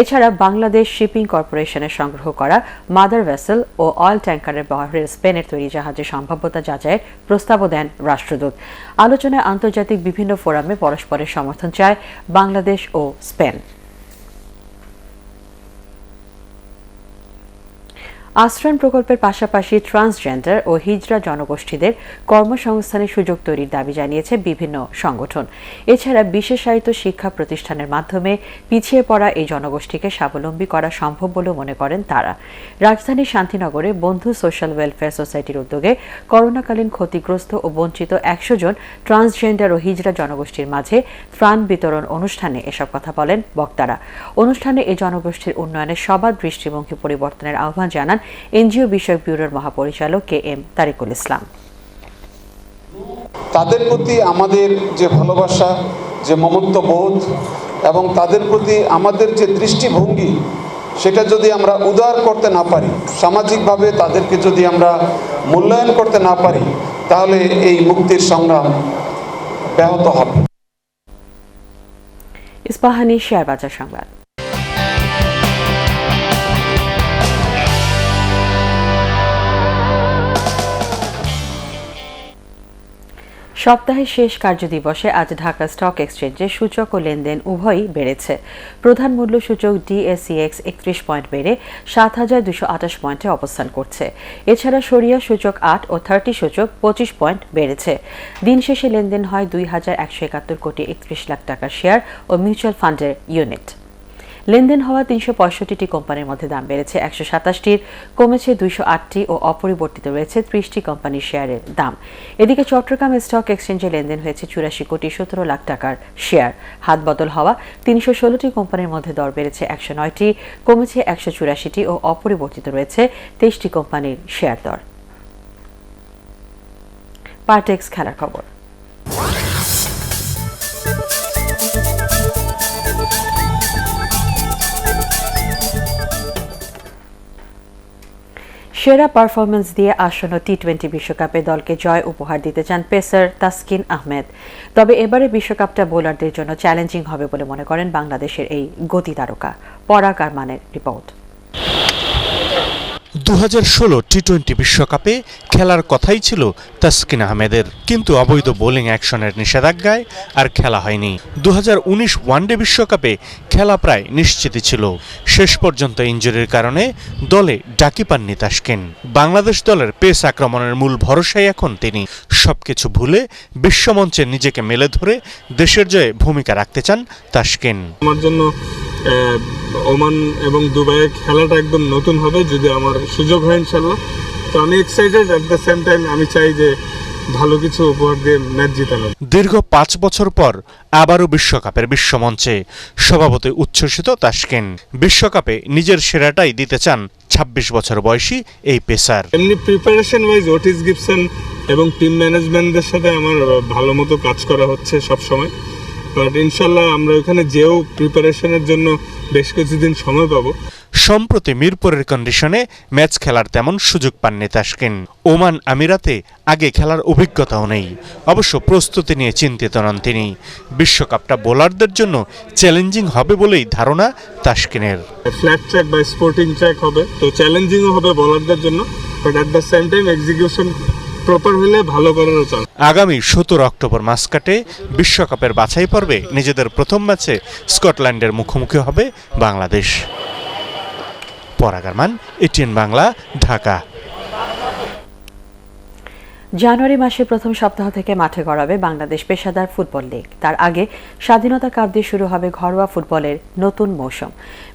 এছাড়া বাংলাদেশ শিপিং কর্পোরেশনের সংগ্রহ করা মাদার ভেসেল ও অয়েল ট্যাঙ্কারের ব্যবহারের স্পেনের তৈরি জাহাজের সম্ভাব্যতা যাচাইয়ের প্রস্তাবও দেন রাষ্ট্রদূত। আলোচনায় আন্তর্জাতিক বিভিন্ন ফোরামে পরস্পরের সমর্থন চায় বাংলাদেশ ও স্পেন। আশ্রয়ণ প্রকল্পের পাশাপাশি ট্রান্সজেন্ডার ও হিজড়া জনগোষ্ঠীদের কর্মসংস্থানের সুযোগ তৈরির দাবি জানিয়েছে বিভিন্ন সংগঠন। এছাড়া বিশেষায়িত শিক্ষা প্রতিষ্ঠানের মাধ্যমে পিছিয়ে পড়া এই জনগোষ্ঠীকে স্বাবলম্বী করা সম্ভব বলে মনে করেন তারা। রাজধানীর শান্তিনগরে বন্ধু সোশ্যাল ওয়েলফেয়ার সোসাইটির উদ্যোগে করোনাকালীন ক্ষতিগ্রস্ত ও বঞ্চিত ১০০ জন ট্রান্সজেন্ডার ও হিজড়া জনগোষ্ঠীর মাঝে ত্রাণ বিতরণ অনুষ্ঠানে এসব কথা বলেন বক্তারা। অনুষ্ঠানে এই জনগোষ্ঠীর উন্নয়নে সবার দৃষ্টিভঙ্গি পরিবর্তনের আহ্বান জানান এনজিও বিষয়ক ব্যুরোর মহাপরিচালক KM তারিকুল ইসলাম। তাদের প্রতি আমাদের যে ভালোবাসা, যে মমত্ববোধ এবং তাদের প্রতি আমাদের যে দৃষ্টিভঙ্গি, সেটা যদি আমরা উদার করতে না পারি, সামাজিকভাবে তাদেরকে যদি আমরা মূল্যায়ন করতে না পারি, তাহলে এই মুক্তির সংগ্রাম ব্যাহত হবে। ইস্পাহানি শেয়ার বাজার সংবাদ। সপ্তাহের শেষ কার্যদিবসে আজ ঢাকা স্টক এক্সচেঞ্জে সূচক ও লেনদেন উভয়ই বেড়েছে। প্রধান মূল্য সূচক DSEX ৩১ পয়েন্ট বেড়ে ৭,২২৮ পয়েন্টে অবস্থান করছে। এছাড়া সরিয়া সূচক ৮ ও 30 সূচক 25 পয়েন্ট বেড়েছে। দিন শেষে লেনদেন হয় ২,১৭১ কোটি ৩১ লাখ টাকার শেয়ার ও মিউচুয়াল ফান্ডের ইউনিট। লেনদেন হওয়া ৩৬৫টি কোম্পানির মধ্যে দাম বেড়েছে ১২৭টির, কমেছে ২০৮টি ও অপরিবর্তিত রয়েছে ৩০টি কোম্পানির শেয়ারের দাম। এদিকে চট্টগ্রাম স্টক এক্সচেঞ্জে লেনদেন হয়েছে ৮৪ কোটি ১৭ লাখ টাকার শেয়ার। হাত বদল হওয়া ৩১৬টি কোম্পানির মধ্যে দর বেড়েছে ১০৯টি, কমেছে ১৮৪টি ও অপরিবর্তিত রয়েছে ২৩টি কোম্পানির শেয়ার দর। পার্টেক্স খেলার খবর। সেরা পারফরমেন্স দিয়ে আসন্ন টি-20 বিশ্বকাপে দলকে জয় উপহার দিতে চান পেসার তাসকিন আহমেদ। তবে এবারে বিশ্বকাপটা বোলারদের জন্য চ্যালেঞ্জিং হবে বলে মনে করেন বাংলাদেশের এই গতি তারকা। পরাগ আরমানের রিপোর্ট। 2016 টি-20 বিশ্বকাপে খেলার কথাই ছিল তাসকিন আহমেদের, কিন্তু অবৈধ বোলিং অ্যাকশনের নিষেধাজ্ঞায় আর খেলা হয়নি। 2019 ওয়ানডে বিশ্বকাপে খেলা প্রায় নিশ্চিতই ছিল। শেষ পর্যন্ত ইনজুরির কারণে দলে ডাকি পাননি তাসকিন। বাংলাদেশ দলের পেস আক্রমণের মূল ভরসাই এখন তিনি। সবকিছু ভুলে বিশ্বমঞ্চে নিজেকে মেলে ধরে দেশের জয়ে ভূমিকা রাখতে চান তাসকিন। আমার জন্য ওমান এবং দুবাইয়ে খেলাটা একদম নতুন হবে, যদি আমার সুযোগ হয় ইনশাল্লাহ। তো আমি excited, at the same time আমি চাই যে ভালো কিছু উপহার দিয়ে ম্যাচ জিতানো। দীর্ঘ 5 বছর পর আবারও বিশ্বকাপের বিশ্বমঞ্চে স্বভাবতই উচ্ছ্বসিত তাসকিন। বিশ্বকাপে নিজের সেরাটাই দিতে চান 26 বছর বয়সী এই পেসার। এমনি প্রিপারেশন ওয়াইজ ওটিস গিবসন এবং টিম ম্যানেজমেন্টদের সাথে আমার ভালো মতো কাজ করা হচ্ছে সব সময়। বাট ইনশাল্লাহ আমরা ওখানে যেও প্রিপারেশনের জন্য বেশ কিছুদিন সময় পাবো। সম্প্রতি মিরপুরের কন্ডিশনে ম্যাচ খেলার তেমন সুযোগ পাননি তাসকিন। ওমান আমিরাতে আগে খেলার অভিজ্ঞতাও নেই। অবশ্য প্রস্তুতি নিয়ে চিন্তিত নন তিনি। বিশ্বকাপটা বোলারদের জন্য চ্যালেঞ্জিং হবে বলেই ধারণা তাসকিনের। ফ্ল্যাট ট্র্যাক বা স্পোর্টিং ট্র্যাক হবে, তো চ্যালেঞ্জিংও হবে বোলারদের জন্য, but at the same time execution proper হলে ভালো করার চান্স। আগামী 17 অক্টোবর মাস্কাটে বিশ্বকাপের বাছাই পর্বে নিজেদের প্রথম ম্যাচে স্কটল্যান্ডের মুখোমুখি হবে বাংলাদেশ। পরাগ আরমান, এটিএন বাংলা, ঢাকা। জানুয়ারি মাসের প্রথম সপ্তাহ থেকে মাঠে গড়াবে বাংলাদেশ পেশাদার ফুটবল লীগ। তার আগে স্বাধীনতা কাপ দিয়ে শুরু হবে ঘরোয়া ফুটবলের নতুন মৌসুম।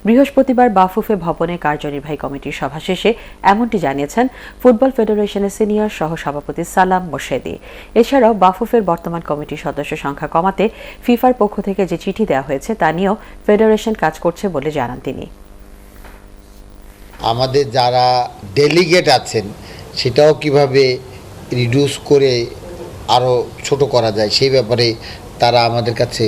বৃহস্পতিবার বাফুফে ভবনে কার্যনির্বাহী কমিটির সভা শেষে এমনটি জানিয়েছেন ফুটবল ফেডারেশনের সিনিয়র সহ সভাপতি সালাম মোর্শেদি। এছাড়াও বাফুফের বর্তমান কমিটির সদস্য সংখ্যা কমাতে ফিফার পক্ষ থেকে যে চিঠি দেওয়া হয়েছে তা নিয়েও ফেডারেশন কাজ করছে বলে জানান তিনি। আমাদের যারা ডেলিগেট আছেন সেটাও কিভাবে রিডিউস করে আরও ছোট করা যায় সেই ব্যাপারে তারা আমাদের কাছে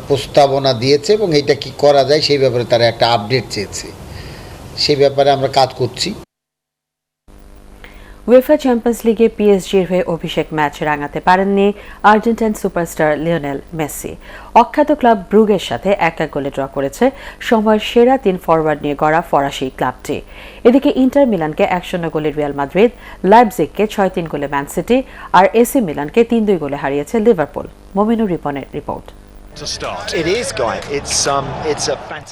প্রস্তাবনা দিয়েছে এবং এটা কি করা যায় সেই ব্যাপারে তারা একটা আপডেট চেয়েছে। সেই ব্যাপারে আমরা কাজ করছি। উয়েফা চ্যাম্পিয়ন্স লিগে পিএসজির হয়ে অভিষেক ম্যাচ রাঙাতে পারেননি আর্জেন্টাইন সুপারস্টার লিওনেল মেসি। অখ্যাত ক্লাব ব্রুগের সাথে 1-1 গোলে ড্র করেছে সময়ের সেরা 3 ফরওয়ার্ড নিয়ে গড়া ফরাসি ক্লাবটি। এদিকে ইন্টার মিলানকে 1-0 গোলে রিয়াল মাদ্রিদ, লাইপজিগকে 6-3 গোলে ম্যান সিটি আর এসি মিলানকে 3-2 গোলে হারিয়েছে লিভারপুল। মোমিনুর রিপনের রিপোর্ট।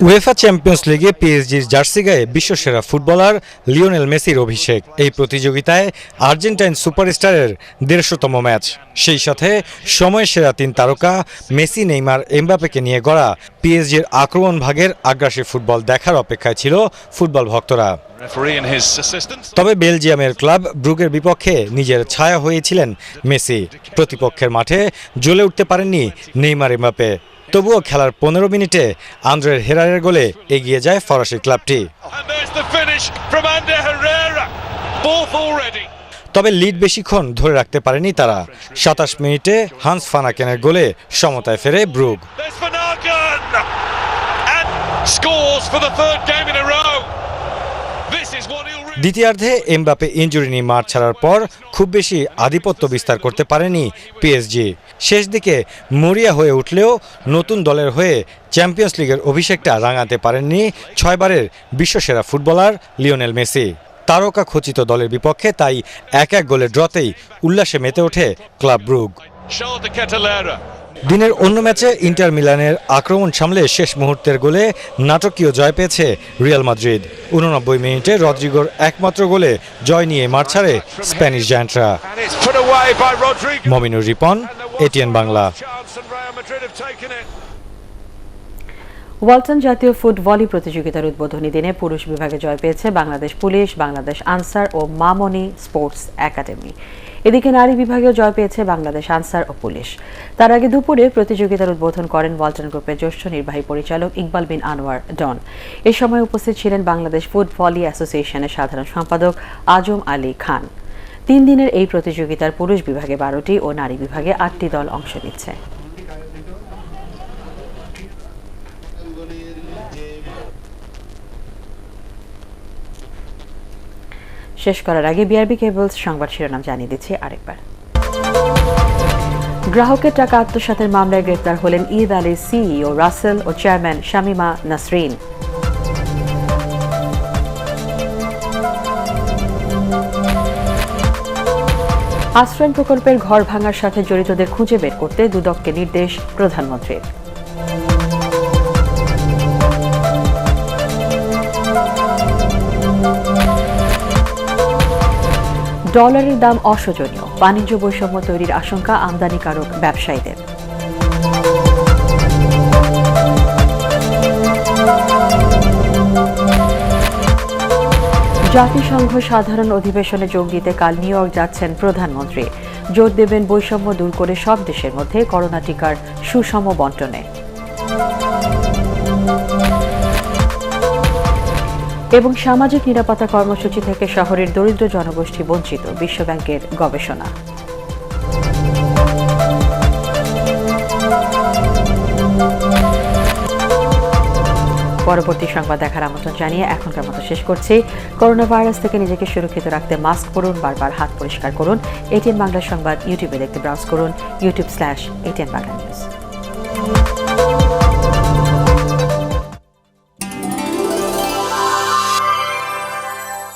উয়েফা চ্যাম্পিয়ন্স লিগে পিএসজির জার্সি গায়ে বিশ্বসেরা ফুটবলার লিওনেল মেসির অভিষেক। এই প্রতিযোগিতায় আর্জেন্টাইন সুপারস্টারের 150তম ম্যাচ। সেই সাথে সময়ের সেরা 3 তারকা মেসি, নেইমার, এমবাপেকে নিয়ে গড়া পিএসজির আক্রমণ ভাগের আগ্রাসী ফুটবল দেখার অপেক্ষায় ছিল ফুটবল ভক্তরা। তবে বেলজিয়ামের ক্লাব ব্রুগের বিপক্ষে নিজের ছায়া হয়েছিলেন মেসি। প্রতিপক্ষের মাঠে জ্বলে উঠতে পারেননি নেইমার, এমবাপে। তবুও খেলার 15 মিনিটে আন্দ্রের হেরারের গোলে এগিয়ে যায় ফরাসি ক্লাবটি। তবে লিড বেশিক্ষণ ধরে রাখতে পারেনি তারা। 27 মিনিটে হান্স ফানাকেনের গোলে সমতায় ফেরে ব্রুগ। দ্বিতীয়ার্ধে এমবাপে ইনজুরি নিয়ে মাঠ ছাড়ার পর খুব বেশি আধিপত্য বিস্তার করতে পারেনি পিএসজি। শেষ দিকে মরিয়া হয়ে উঠলেও নতুন দলের হয়ে চ্যাম্পিয়ন্স লিগের অভিষেকটা রাঙাতে পারেননি 6 বারের বিশ্বসেরা ফুটবলার লিওনেল মেসি। তারকা খচিত দলের বিপক্ষে তাই 1-1 গোলে ড্রতেই উল্লাসে মেতে ওঠে ক্লাব ব্রুগ। দিনের অন্য ম্যাচে ইন্টার মিলানের আক্রমণ সামলে শেষ মুহূর্তের গোলে নাটকীয় জয় পেয়েছে রিয়াল মাদ্রিদ। 89 মিনিটে রদ্রিগোর একমাত্র গোলে জয় নিয়ে মাঠ ছাড়ে স্প্যানিশ জায়ান্টরা। মমিনুর রিপন, এটিএন বাংলা। ওয়ালটন জাতীয় ফুট ভলি প্রতিযোগিতার উদ্বোধনী দিনে পুরুষ বিভাগে জয় পেয়েছে বাংলাদেশ পুলিশ, বাংলাদেশ আনসার ও মামনি স্পোর্টস একাডেমি। এদিকে নারী বিভাগেও জয় পেয়েছে বাংলাদেশ আনসার ও পুলিশ। তার আগে দুপুরে প্রতিযোগিতার উদ্বোধন করেন ওয়ালটন গ্রুপের জ্যেষ্ঠ নির্বাহী পরিচালক ইকবাল বিন আনোয়ার ডন। এ সময় উপস্থিত ছিলেন বাংলাদেশ ফুট ভলি অ্যাসোসিয়েশনের সাধারণ সম্পাদক আজম আলী খান। 3 দিনের এই প্রতিযোগিতার পুরুষ বিভাগে 12টি ও নারী বিভাগে 8টি দল অংশ নিচ্ছে। শেষ করার আগে বিআরবি কেবলস সংবাদ শিরোনাম জানিয়ে দিচ্ছি আরেকবার। গ্রাহকের টাকা আত্মসাতের মামলায় গ্রেপ্তার হলেন ই ভ্যালির সিইও রাসেল ও চেয়ারম্যান শামিমা নাসরিন। আশ্রয় প্রকল্পের ঘর ভাঙার সাথে জড়িতদের খুঁজে বের করতে দুদককে নির্দেশ প্রধানমন্ত্রীর। ডলারের দাম অশোচনীয়, বাণিজ্য বৈষম্য তৈরির আশঙ্কা আমদানিকারক ব্যবসায়ীদের। জাতিসংঘ সাধারণ অধিবেশনে যোগ দিতে কাল নিউ ইয়র্ক যাচ্ছেন প্রধানমন্ত্রী। জোর দেবেন বৈষম্য দূর করে সব দেশের মধ্যে করোনা টিকার সুষম বণ্টনে। এবং সামাজিক নিরাপত্তা কর্মসূচি থেকে শহরের দরিদ্র জনগোষ্ঠী বঞ্চিত, বিশ্বব্যাংকের গবেষণা। পরবর্তী সংবাদ দেখার আমন্ত্রণ জানিয়ে এখনকার মতো শেষ করছি। করোনা ভাইরাস থেকে নিজেকে সুরক্ষিত রাখতে মাস্ক পরুন, বারবার হাত পরিষ্কার করুন। এটিএন বাংলা সংবাদ ইউটিউবে দেখতে ব্রাউজ করুন youtube/ATN Bangla News।